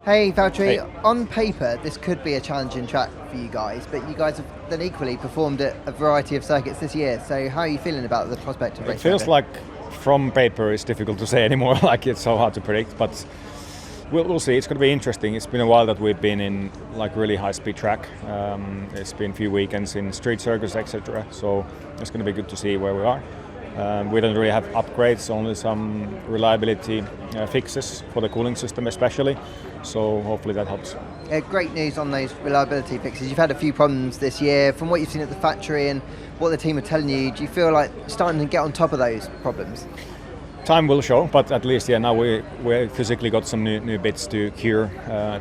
Hey Valtteri, Hey, on paper this could be a challenging track for you guys, but you guys have then equally performed at a variety of circuits this year, so how are you feeling about the prospect of it racing out feels there? like from paper it's difficult to say anymore, like it's so hard to predict, but we'll see. It's going to be interesting. It's been a while that we've been in like really high-speed track. It's been a few weekends in street circuits, etc. So it's going to be good to see where we are. We don't really have upgrades, only some reliability fixes for the cooling system especially. So hopefully that helps. Great news on those reliability fixes. You've had a few problems this year. From what you've seen at the factory and what the team are telling you, do you feel like starting to get on top of those problems? Time will show, but at least now we physically got some new bits to cure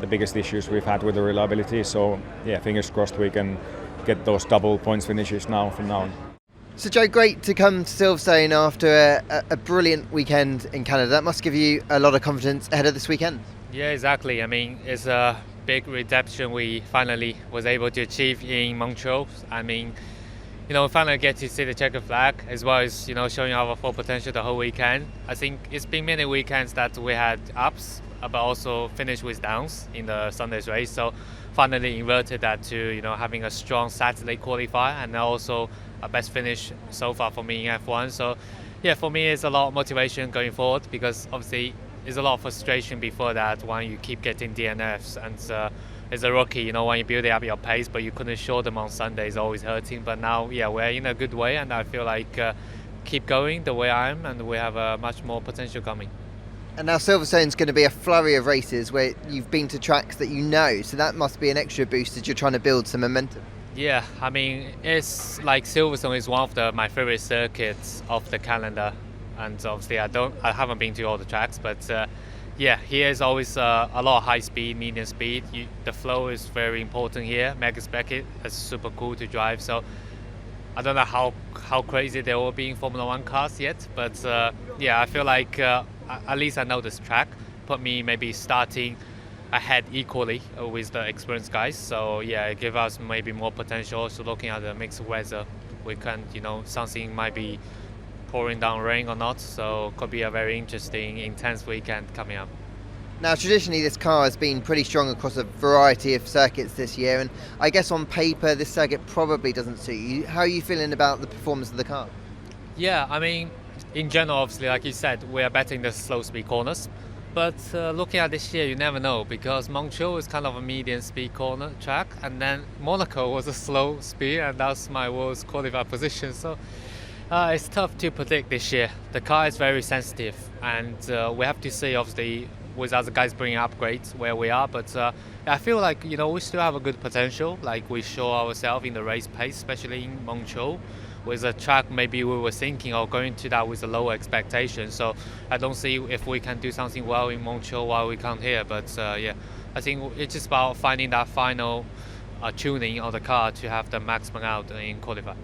the biggest issues we've had with the reliability. So fingers crossed we can get those double points finishes now from now on. So Joe, great to come to Silverstone after a brilliant weekend in Canada. That must give you a lot of confidence ahead of this weekend. Yeah, exactly. I mean, it's a big redemption we finally was able to achieve in Guangzhou. I mean, finally get to see the checkered flag as well as, showing our full potential the whole weekend. I think it's been many weekends that we had ups, but also finished with downs in the Sunday's race. So finally inverted that to, having a strong Saturday qualifier and also a best finish so far for me in F1. So yeah, for me it's a lot of motivation going forward because obviously there's a lot of frustration before that when you keep getting DNFs and as a rookie, when you build up your pace but you couldn't show them on Sunday is always hurting. But now, we're in a good way and I feel like keep going the way I am and we have much more potential coming. And now Silverstone's going to be a flurry of races where you've been to tracks that you know, so that must be an extra boost as you're trying to build some momentum. Yeah, I mean, it's like Silverstone is one of my favorite circuits of the calendar, and obviously I haven't been to all the tracks, but here is always a lot of high speed, medium speed. The flow is very important here. Mega Spec is super cool to drive, so I don't know how crazy they will be in Formula One cars yet, but I feel like at least I know this track. Put me maybe starting ahead equally with the experienced guys. So it give us maybe more potential. Also looking at the mixed weather, we can something might be pouring down rain or not. So could be a very interesting, intense weekend coming up. Now traditionally this car has been pretty strong across a variety of circuits this year, and I guess on paper this circuit probably doesn't suit you. How are you feeling about the performance of the car? Yeah, I mean, in general, obviously, like you said, we are betting the slow speed corners. But looking at this year, you never know because Guangzhou is kind of a medium speed corner track, and then Monaco was a slow speed, and that's my world's qualified position. So it's tough to predict this year. The car is very sensitive, and we have to see, obviously, with other guys bringing upgrades where we are. But I feel like we still have a good potential. Like we show ourselves in the race pace, especially in Guangzhou. With a track, maybe we were thinking of going to that with a lower expectation. So I don't see if we can do something well in Montreal while we come here. But I think it's just about finding that final tuning of the car to have the maximum out in qualify.